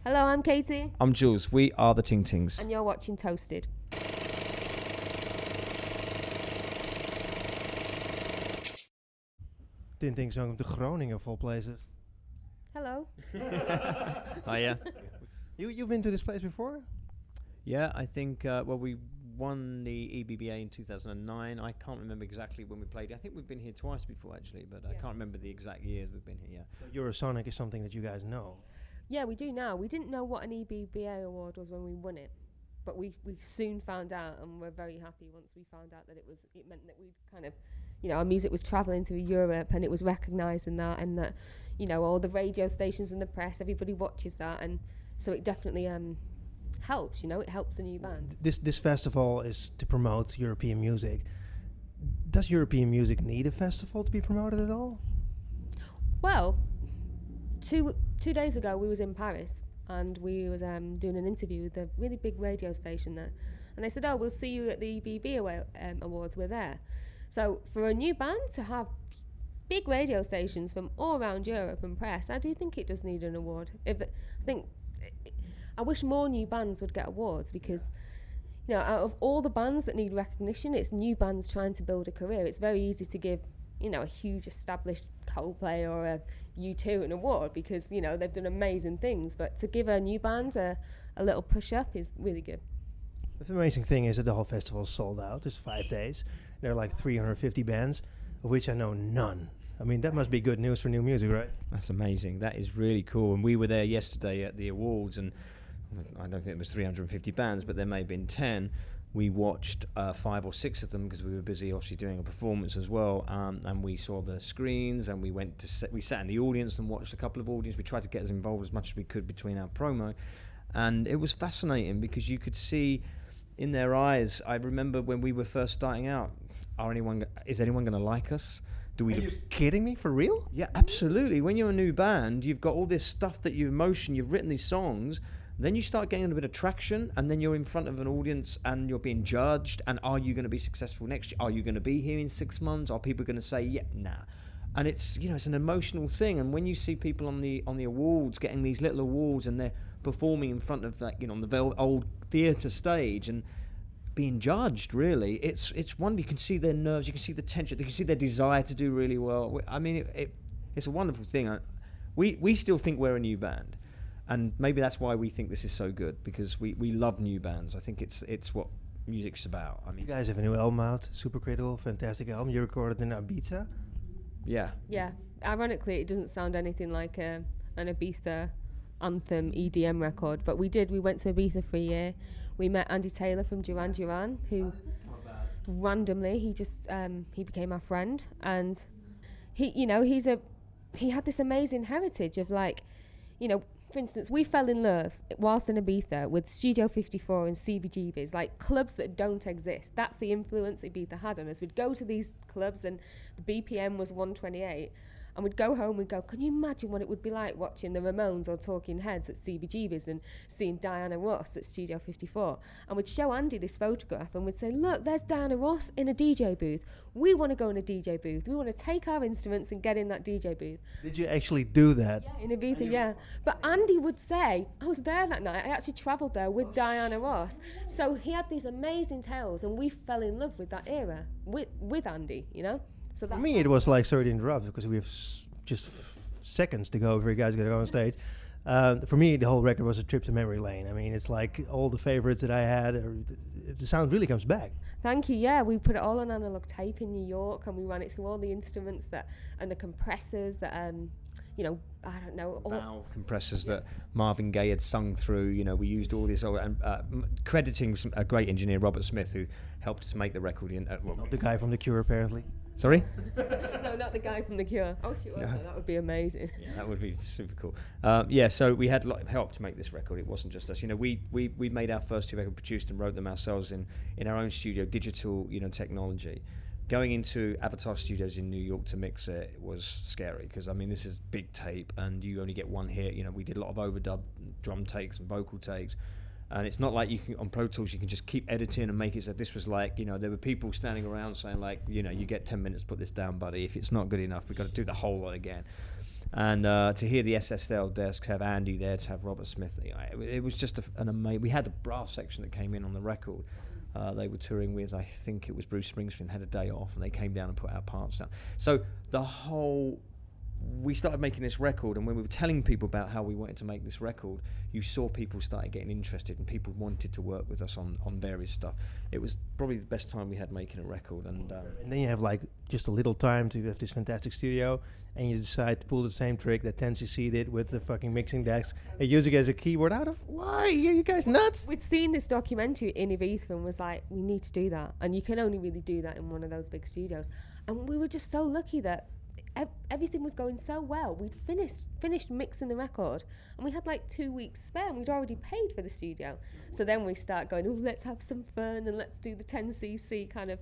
Hello, I'm Katie. I'm Jules. We are the Ting Tings. And you're watching Toasted. Ting Tings, welcome to Groningen, of all places. Hello. Oh, yeah? You've been to this place before? Yeah, I think, we won the EBBA in 2009. I can't remember exactly when we played. I think we've been here twice before, actually, but I can't remember the exact years we've been here, yeah. So Eurosonic is something that you guys know. Yeah, we do now. We didn't know what an EBBA award was when we won it, but we soon found out, and we're very happy once we found out that it meant that we'd kind of, our music was travelling through Europe, and it was recognised in that, and that, all the radio stations and the press, everybody watches that, and so it definitely helps. It helps a new band. This festival is to promote European music. Does European music need a festival to be promoted at all? Well, two days ago we was in Paris, and we was doing an interview with a really big radio station there, and they said, "Oh, we'll see you at the EBB Awards. We're there." So for a new band to have big radio stations from all around Europe and press, I do think it does need an award. I wish more new bands would get awards, because out of all the bands that need recognition, it's new bands trying to build a career. It's very easy to give a huge established Coldplay or a U2 an award, because they've done amazing things, but to give a new band a little push up is really good. The amazing thing is that the whole festival is sold out. It's 5 days. There are like 350 bands, of which I know none. I mean, that must be good news for new music, right? That's amazing. That is really cool. And we were there yesterday at the awards, and I don't think it was 350 bands, but there may have been 10. We watched 5 or 6 of them because we were busy obviously doing a performance as well, and we saw the screens, and we sat in the audience and watched a couple of audience. We tried to get as involved as much as we could between our promo, and it was fascinating because you could see in their eyes. I remember when we were first starting out, is anyone going to like us? Are you kidding me? For real? Yeah, absolutely. When you're a new band, you've got all this stuff that you've written these songs. Then you start getting a bit of traction, and then you're in front of an audience and you're being judged. And are you going to be successful next year? Are you going to be here in 6 months? Are people going to say, yeah, nah? And it's, it's an emotional thing. And when you see people on the awards getting these little awards, and they're performing in front of that, on the old theatre stage and being judged, really, it's wonderful. You can see their nerves, you can see the tension, you can see their desire to do really well. I mean, it's a wonderful thing. We still think we're a new band. And maybe that's why we think this is so good, because we love new bands. I think it's what music's about. I mean, you guys have a new album out, super critical, fantastic album. You recorded in Ibiza. Yeah. Yeah. Ironically, it doesn't sound anything like an Ibiza anthem EDM record, but we went to Ibiza for a year. We met Andy Taylor from Duran Duran, who randomly he became our friend, and he had this amazing heritage of for instance, we fell in love whilst in Ibiza with Studio 54 and CBGBs, like clubs that don't exist. That's the influence Ibiza had on us. We'd go to these clubs and the BPM was 128, and we'd go home, we'd go, can you imagine what it would be like watching the Ramones or Talking Heads at CBGBs and seeing Diana Ross at Studio 54? And we'd show Andy this photograph and we'd say, look, there's Diana Ross in a DJ booth. We want to go in a DJ booth. We want to take our instruments and get in that DJ booth. Did you actually do that? Yeah, in Ibiza, yeah. But Andy would say, I was there that night. I actually travelled there with Diana Ross. So he had these amazing tales, and we fell in love with that era with Andy, So for me, it was like, sorry to interrupt, because we have just seconds to go before you guys got to go on stage. For me, the whole record was a trip to memory lane. I mean, it's like all the favorites that I had, the sound really comes back. Thank you, yeah. We put it all on analog tape in New York, and we ran it through all the instruments and the compressors that, I don't know. Valve compressors that Marvin Gaye had sung through. We used all this, crediting a great engineer, Robert Smith, who helped us make the record. The guy from The Cure, apparently. Sorry? No, not the guy from The Cure. Oh, she was. No. That would be amazing. Yeah, that would be super cool. So we had a lot of help to make this record. It wasn't just us. We made our first 2 records, produced and wrote them ourselves in our own studio, digital, technology. Going into Avatar Studios in New York to mix it was scary, because this is big tape and you only get one hit. We did a lot of overdub, drum takes and vocal takes. And it's not like you can, on Pro Tools, you can just keep editing and make it so this was like, there were people standing around saying like, you get 10 minutes to put this down, buddy. If it's not good enough, we've got to do the whole lot again. And to hear the SSL desk, to have Andy there, to have Robert Smith, it was just an amazing. We had a brass section that came in on the record. They were touring with, I think it was Bruce Springsteen, had a day off, and they came down and put our parts down. So we started making this record, and when we were telling people about how we wanted to make this record, you saw people started getting interested, and people wanted to work with us on various stuff. It was probably the best time we had making a record. And then you have like just a little time to have this fantastic studio, and you decide to pull the same trick that 10cc did with the fucking mixing decks and use it as a keyboard. Why? Are you guys nuts? We'd seen this documentary in Ibiza and was like, we need to do that. And you can only really do that in one of those big studios. And we were just so lucky that everything was going so well. We'd finished mixing the record, and we had like 2 weeks spare, and we'd already paid for the studio. So then we start going, oh, let's have some fun, and let's do the 10cc kind of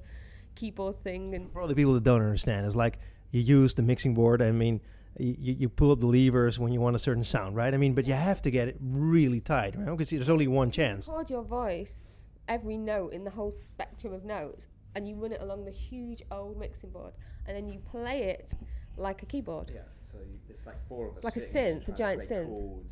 keyboard thing. And for all the people that don't understand, it's like you use the mixing board. I mean, you pull up the levers when you want a certain sound, right? I mean, but you have to get it really tight, right? Because there's only one chance. Record your voice, every note in the whole spectrum of notes, and you run it along the huge old mixing board, and then you play it like a keyboard. Yeah, so it's like four of us. Like a synth, a giant synth.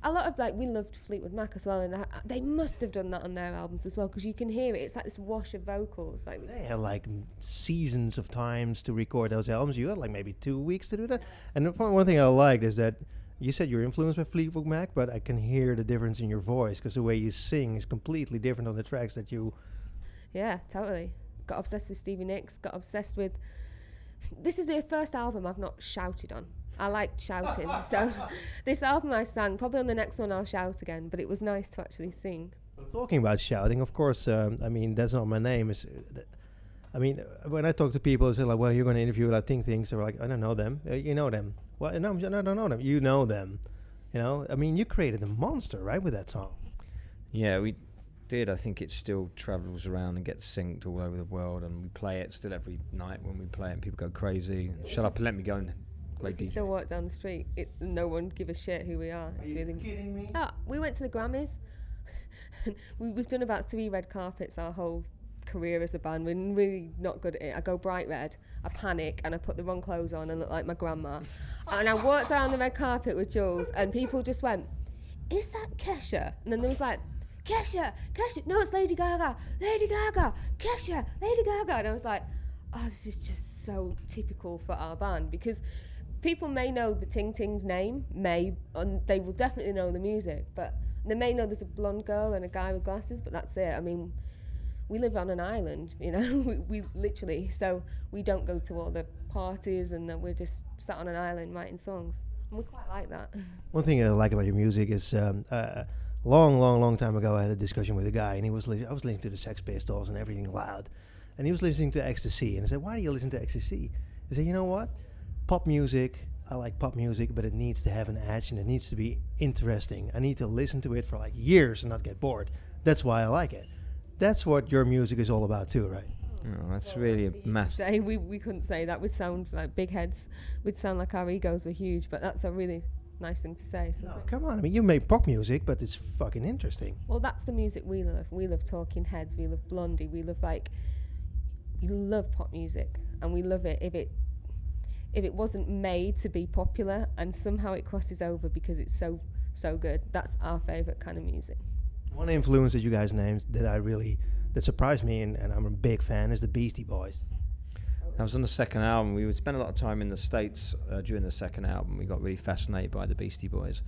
A lot of we loved Fleetwood Mac as well, and they must have done that on their albums as well, because you can hear it. It's like this wash of vocals. They had like seasons of times to record those albums. You had like maybe 2 weeks to do that. And one thing I liked is that you said you're influenced by Fleetwood Mac, but I can hear the difference in your voice, because the way you sing is completely different on the tracks that you... Yeah, totally. Got obsessed with Stevie Nicks, got obsessed with... This is the first album I've not shouted on. I liked shouting, so this album I sang. Probably on the next one I'll shout again, but it was nice to actually sing. Talking about shouting, of course, I mean, That's Not My Name. When I talk to people, they say like, well, you're going to interview about Ting Tings. They're like, I don't know them. You know them. Well, no, I don't know them. You know them. You know, I mean, you created a monster, right, with that song? Yeah, we did. I think it still travels around and gets synced all over the world, and we play it still every night when we play it, and people go crazy. Shut up and let me go. And we can still walk down the street. No one give a shit who we are. Are you kidding me? We went to the Grammys. We've done about 3 red carpets our whole career as a band. We're really not good at it. I go bright red, I panic, and I put the wrong clothes on and look like my grandma. And I walked down the red carpet with Jules, and people just went, is that Kesha? And then there was like, Kesha, no, it's Lady Gaga, Kesha, Lady Gaga. And I was like, oh, this is just so typical for our band, because people may know the Ting Tings name, and they will definitely know the music, but they may know there's a blonde girl and a guy with glasses, but that's it. I mean, we live on an island, you know, we literally, so we don't go to all the parties, and we're just sat on an island writing songs, and we quite like that. One thing I like about your music is, long time ago, I had a discussion with a guy, and I was listening to the Sex Pistols and everything loud, and he was listening to Ecstasy, and I said, why do you listen to Ecstasy? He said, you know what? Pop music, I like pop music, but it needs to have an edge, and it needs to be interesting. I need to listen to it for like years and not get bored. That's why I like it. That's what your music is all about too, right? Oh, that's really a massive... We couldn't say that. Would sound like big heads. Would sound like our egos were huge, but that's a really nice thing to say. So no, come on. I mean, you make pop music, but it's fucking interesting. Well, that's the music we love. We love Talking Heads. We love Blondie. We love we love pop music, and we love it if it wasn't made to be popular, and somehow it crosses over because it's so good. That's our favourite kind of music. One influence that you guys named that surprised me, and I'm a big fan, is the Beastie Boys. That was on the second album. We would spend a lot of time in the States during the second album. We got really fascinated by the Beastie Boys.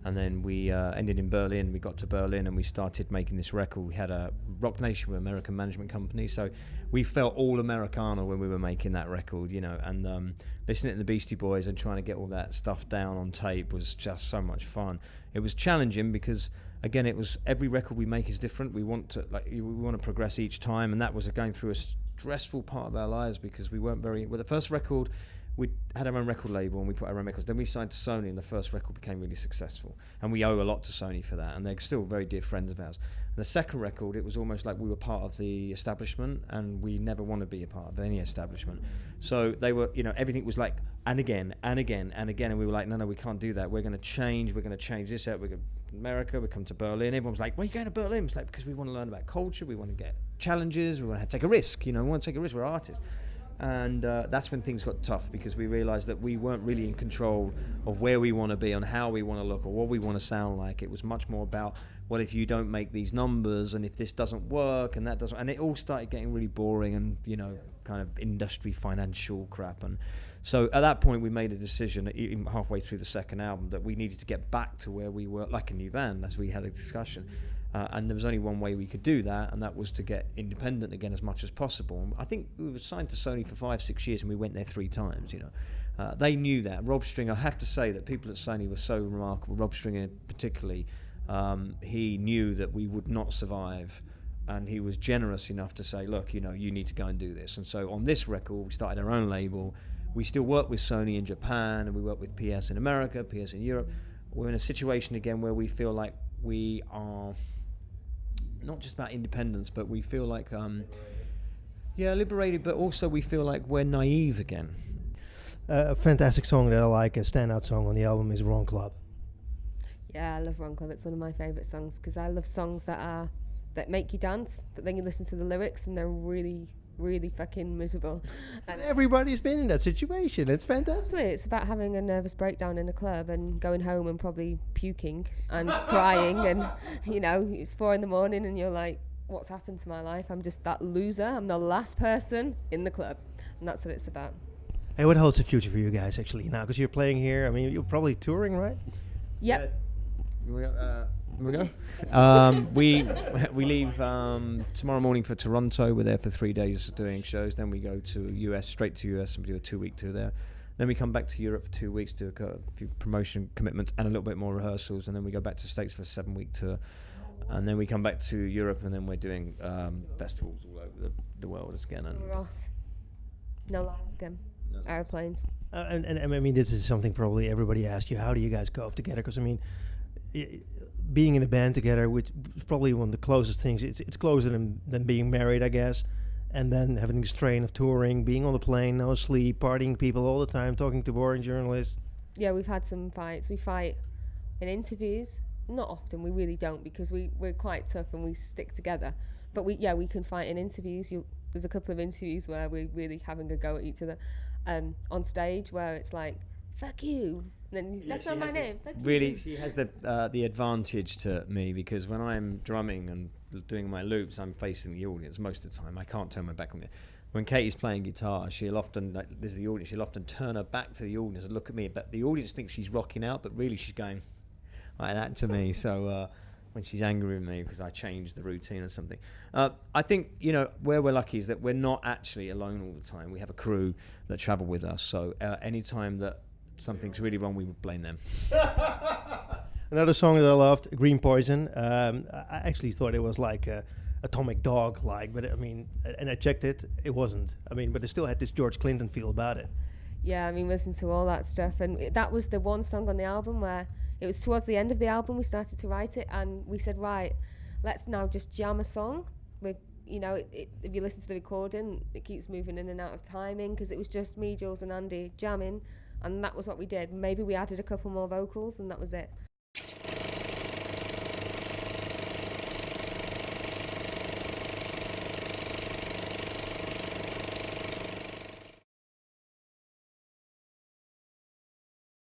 And then we ended in Berlin. We got to Berlin and we started making this record. We had a Rock Nation, we're an American management company, so we felt all Americana when we were making that record, you know, and listening to the Beastie Boys and trying to get all that stuff down on tape was just so much fun. It was challenging because, again, it was every record we make is different. We want to progress each time, and that was going through a stressful part of our lives because we weren't the first record, we had our own record label and we put our own records. Then we signed to Sony, and the first record became really successful. And we owe a lot to Sony for that, and they're still very dear friends of ours. And the second record, it was almost like we were part of the establishment, and we never want to be a part of any establishment. So they were, you know, everything was like, and again, and again, and again. And we were like, no, we can't do that. We're going to change this out. We're going to America, we come to Berlin. Everyone was like, why are you going to Berlin? It's like, because we want to learn about culture, we want to get challenges, we want to take a risk, you know, we want to take a risk, we're artists. And that's when things got tough, because we realized that we weren't really in control of where we want to be, on how we want to look, or what we want to sound like. It was much more about, what if you don't make these numbers, and if this doesn't work, and that doesn't, and it all started getting really boring and, you know, kind of industry financial crap. And so at that point we made a decision, even halfway through the second album, that we needed to get back to where we were, like a new band, as we had a discussion. And there was only one way we could do that, and that was to get independent again as much as possible. And I think we were signed to Sony for 5-6 years, and we went there 3 times, you know. They knew that. Rob Stringer, I have to say that people at Sony were so remarkable. Rob Stringer particularly, he knew that we would not survive, and he was generous enough to say, look, you know, you need to go and do this. And so on this record, we started our own label. We still work with Sony in Japan, and we work with PS in America, PS in Europe. We're in a situation again where we feel like we are not just about independence, but we feel like, liberated, but also we feel like we're naive again. A fantastic song that I like, a standout song on the album, is Wrong Club. Yeah, I love Wrong Club. It's one of my favourite songs, because I love songs that make you dance, but then you listen to the lyrics and they're really, really fucking miserable. And everybody's been in that situation. It's fantastic. Absolutely. It's about having a nervous breakdown in a club and going home and probably puking and crying, and, you know, it's 4 a.m. and you're like, what's happened to my life? I'm just that loser. I'm the last person in the club. And that's what it's about. Hey, what holds the future for you guys actually now? Because you're playing here. I mean, you're probably touring, right? Yep. We go. We leave tomorrow morning for Toronto. We're there for 3 days doing shows. Then we go to US, straight to US, and we do a 2-week tour there. Then we come back to Europe for 2 weeks, do a few promotion commitments and a little bit more rehearsals. And then we go back to the States for a 7-week tour. And then we come back to Europe, and then we're doing festivals all over the world again. And We're off. No lives again. Airplanes. And I mean, this is something probably everybody asks you. How do you guys cope together? Because I mean, being in a band together, which is probably one of the closest things. It's closer than being married, I guess. And then having the strain of touring, being on the plane, no sleep, partying people all the time, talking to boring journalists. Yeah, we've had some fights. We fight in interviews. Not often, we really don't, because we're quite tough and we stick together. But we can fight in interviews. There's a couple of interviews where we're really having a go at each other. On stage, where it's like, fuck you. And then, that's not my name. Really, she has the advantage to me, because when I'm drumming and doing my loops, I'm facing the audience most of the time. I can't turn my back on it. When Katie's playing guitar, she'll often, like, there's the audience, she'll often turn her back to the audience and look at me, but the audience thinks she's rocking out, but really she's going like that to me. So when she's angry with me because I changed the routine or something. I think, you know, where we're lucky is that we're not actually alone all the time. We have a crew that travel with us. So anytime that something's really wrong, we would blame them. Another song that I loved, Green Poison. I actually thought it was like Atomic Dog, but I mean, and I checked it, it wasn't. I mean, but it still had this George Clinton feel about it. Yeah, I mean, listen to all that stuff. And that was the one song on the album where it was towards the end of the album we started to write it, and we said, right, let's now just jam a song with, you know, if you listen to the recording, it keeps moving in and out of timing, because it was just me, Jules and Andy jamming, and that was what we did. Maybe we added a couple more vocals, and that was it.